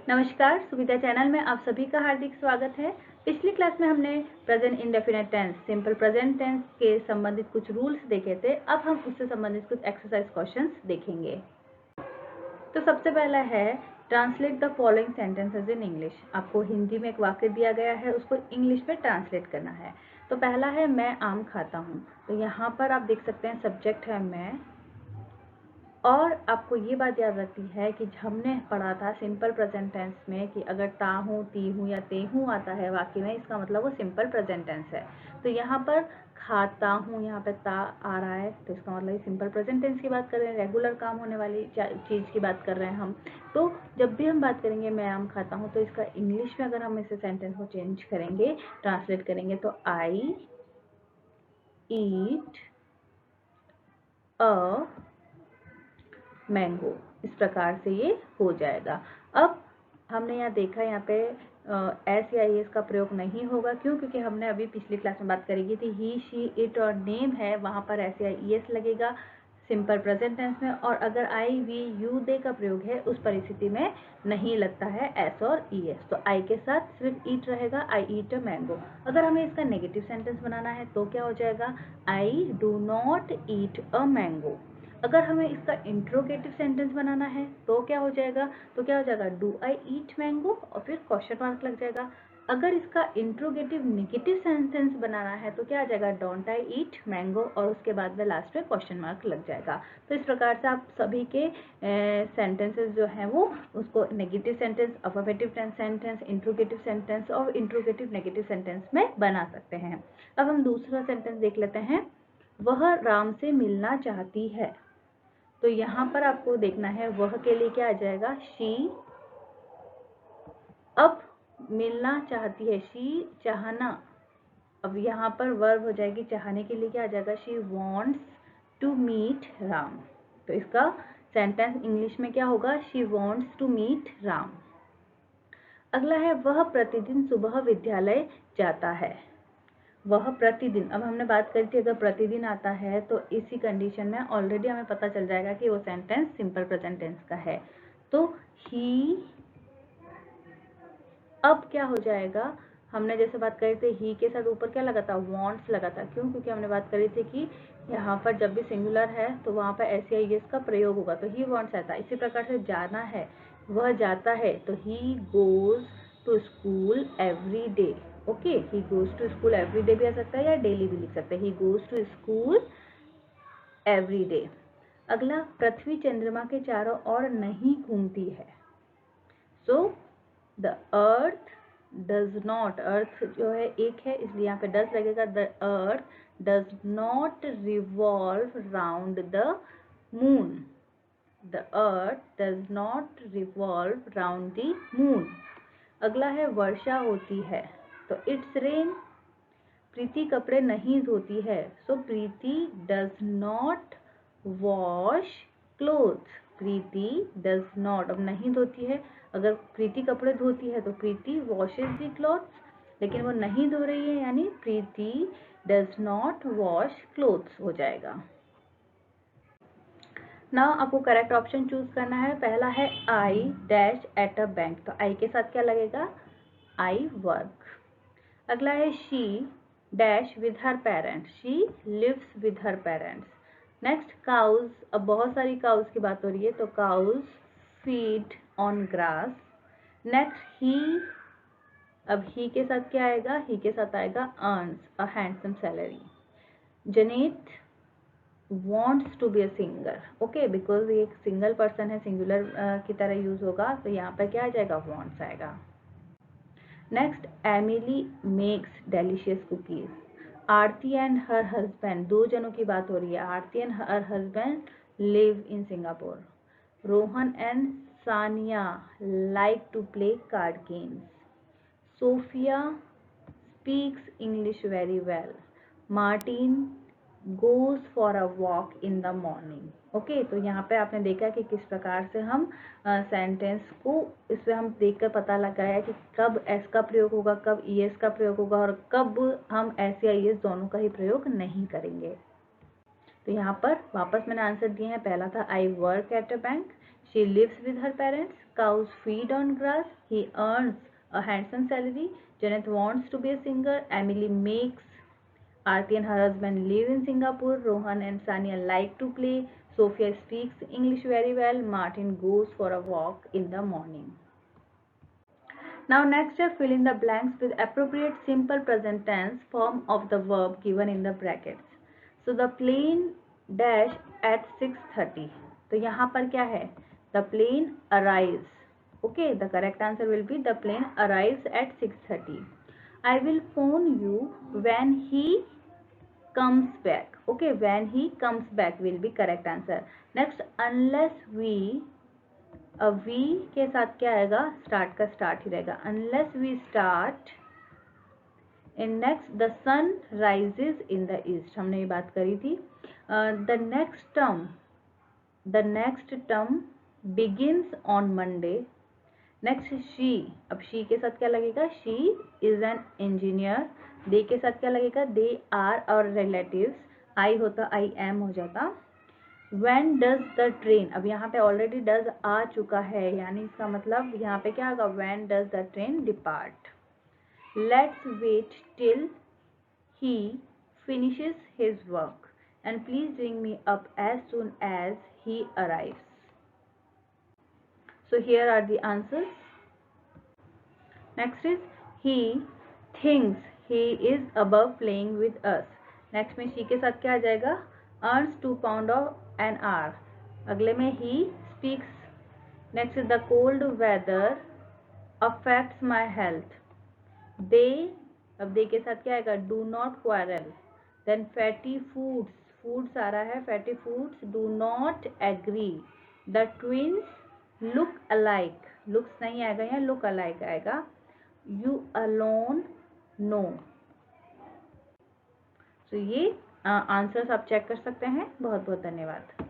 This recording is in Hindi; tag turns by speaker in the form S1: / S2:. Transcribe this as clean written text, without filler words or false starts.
S1: नमस्कार, सुविधा चैनल में आप सभी का हार्दिक स्वागत है। पिछली क्लास में हमने present indefinite tense, simple present tense के संबंधित कुछ रूल्स देखे थे। अब हम उससे संबंधित कुछ एक्सरसाइज क्वेश्चंस देखेंगे। तो सबसे पहला है translate the following sentences in English. आपको हिंदी में एक वाक्य दिया गया है, उसको इंग्लिश में ट्रांसलेट करना है। तो पहला है मैं आम खाता हूँ। तो यहाँ पर आप देख सकते हैं सब्जेक्ट है मैं, और आपको ये बात याद रखनी है कि हमने पढ़ा था सिंपल प्रेजेंट टेंस में कि अगर ता हूँ, ती हूँ या ते हूँ आता है वाक्य में, इसका मतलब वो सिंपल प्रेजेंट टेंस है। तो यहाँ पर खाता हूँ, यहाँ पे ता आ रहा है, तो इसका मतलब सिंपल प्रेजेंट टेंस की बात कर रहे हैं, रेगुलर काम होने वाली चीज़ की बात कर रहे हैं हम। तो जब भी हम बात करेंगे मैं आम खाता हूँ, तो इसका इंग्लिश में अगर हम इसे सेंटेंस को चेंज करेंगे, ट्रांसलेट करेंगे, तो आई ईट अ मैंगो, इस प्रकार से ये हो जाएगा। अब हमने यहाँ देखा, यहाँ पे एस या एस का प्रयोग नहीं होगा। क्यों? क्योंकि हमने अभी पिछली क्लास में बात करी थी ही, शी, इट और नेम है, वहाँ पर एस या एस लगेगा सिंपल प्रेजेंट टेंस में। और अगर आई, वी, यू, दे का प्रयोग है, उस परिस्थिति में नहीं लगता है एस और ई एस। तो आई के साथ सिर्फ ईट रहेगा, आई ईट अ मैंगो। अगर हमें इसका नेगेटिव सेंटेंस बनाना है तो क्या हो जाएगा? I do not eat a mango. अगर हमें इसका इंट्रोगेटिव सेंटेंस बनाना है तो क्या हो जाएगा? तो क्या हो जाएगा? डू आई ईट मैंगो, और फिर क्वेश्चन मार्क लग जाएगा। अगर इसका इंट्रोगेटिव नेगेटिव सेंटेंस बनाना है तो क्या आ जाएगा? डोंट आई ईट मैंगो, और उसके बाद में लास्ट में क्वेश्चन मार्क लग जाएगा। तो इस प्रकार से आप सभी के सेंटेंसेस जो हैं वो उसको negative sentence, affirmative sentence, interrogative sentence और इंट्रोगेटिव नेगेटिव सेंटेंस में बना सकते हैं। अब हम दूसरा सेंटेंस देख लेते हैं। वह राम से मिलना चाहती है। तो यहाँ पर आपको देखना है वह के लिए क्या आ जाएगा? शी। अब मिलना चाहती है, शी चाहना। अब यहाँ पर वर्ब हो जाएगी, चाहने के लिए क्या आ जाएगा? She wants to meet Ram. तो इसका सेंटेंस इंग्लिश में क्या होगा? She wants to meet Ram. अगला है वह प्रतिदिन सुबह विद्यालय जाता है। वह प्रतिदिन, अब हमने बात करी थी अगर प्रतिदिन आता है तो इसी कंडीशन में ऑलरेडी हमें पता चल जाएगा कि वो सेंटेंस सिंपल प्रेजेंट टेंस का है। तो ही, अब क्या हो जाएगा? हमने जैसे बात करी थी ही के साथ ऊपर क्या लगा था? वांट्स लगा था। क्यों? क्योंकि हमने बात करी थी कि यहाँ पर जब भी सिंगुलर है तो वहाँ पर एस या एस का प्रयोग होगा, तो ही वांट्स आता है। इसी प्रकार से जाना है, वह जाता है, तो he goes to school every day. Okay, he goes to school every day भी आ सकता है या डेली भी लिख सकते हैं, he goes to school every day. अगला, पृथ्वी चंद्रमा के चारों ओर नहीं घूमती है। So the earth does not, earth जो है एक है इसलिए यहाँ पे डज लगेगा। The earth does not revolve round the moon. The earth does not revolve round the moon. अगला है वर्षा होती है, तो इट्स रेन। प्रीति कपड़े नहीं धोती है, so Preeti does not wash clothes. Preeti does not, अब नहीं धोती है, अगर प्रीति कपड़े धोती है तो प्रीति वॉशेज दी क्लॉथ्स, लेकिन वो नहीं धो रही है यानी प्रीति डज नॉट वॉश क्लोथ्स हो जाएगा। नाउ आपको करेक्ट ऑप्शन चूज करना है। पहला है I dash at a bank, तो आई के साथ क्या लगेगा? I work. अगला है she dash with her parents, she lives with her parents. Next cause, अब बहुत सारी काउज की बात हो रही है, तो cows feed on grass. Next he, अब ही के साथ क्या आएगा? ही के साथ आएगा earns a handsome salary. Janet wants to be a singer, okay, because ये एक सिंगल पर्सन है, सिंगुलर की तरह यूज होगा, तो यहाँ पर क्या आ जाएगा? wants आएगा। Next, Emily makes delicious cookies. Aarti and her husband, दो जनों की बात हो रही है, Aarti and her husband live in Singapore. Rohan and Sania like to play card games. Sophia speaks English very well. Martin goes for a walk in the morning. Okay, तो यहाँ पे आपने देखा कि किस प्रकार से हम सेंटेंस को, इससे हम देखकर पता लगाया कि कब एस का प्रयोग होगा, कब ई एस का प्रयोग होगा, और कब हम एस या ई एस दोनों का ही प्रयोग नहीं करेंगे। तो यहाँ पर वापस मैंने आंसर दिए हैं। पहला था I work at a bank, She lives with her parents. Cows feed on grass. He earns a handsome salary. Janet wants to be a singer. Emily makes. Aarti and her husband live in Singapore. Rohan and Sania like to play. Sophia speaks English very well. Martin goes for a walk in the morning. Now next step, fill in the blanks with appropriate simple present tense form of the verb given in the brackets. So the plane dash at 6:30. तो यहाँ पर क्या है? The plane arrives. Okay, the correct answer will be the plane arrives at 6:30. I will phone you when he comes back. Okay, when he comes back will be correct answer. Next, unless we we के साथ क्या आएगा? स्टार्ट का स्टार्ट ही रहेगा. Unless we start in next the sun rises in the east. हमने ये बात करी थी. The next term begins on Monday. Next she. अब शी के साथ क्या लगेगा? She is an engineer. They के साथ क्या लगेगा? They are our relatives. I होता आई एम हो जाता. When does the train, अब यहाँ पे ऑलरेडी does आ चुका है, यानी इसका मतलब यहाँ पे क्या होगा? When does the train depart? Let's wait till he finishes his work and please bring me up as soon as he arrives. So here are the answers. Next is he thinks he is above playing with us. Next में she के साथ क्या आ जाएगा? Earns £2 an hour. अगले में he speaks. Next is the cold weather affects my health. They, अब they के साथ क्या आएगा? Do not quarrel. Then fatty foods. Foods आ रहा है. Fatty foods do not agree. The twins look alike. Looks नहीं आएगा यहाँ, look alike आएगा. You alone know. तो ये आंसर्स आप चेक कर सकते हैं. बहुत बहुत धन्यवाद.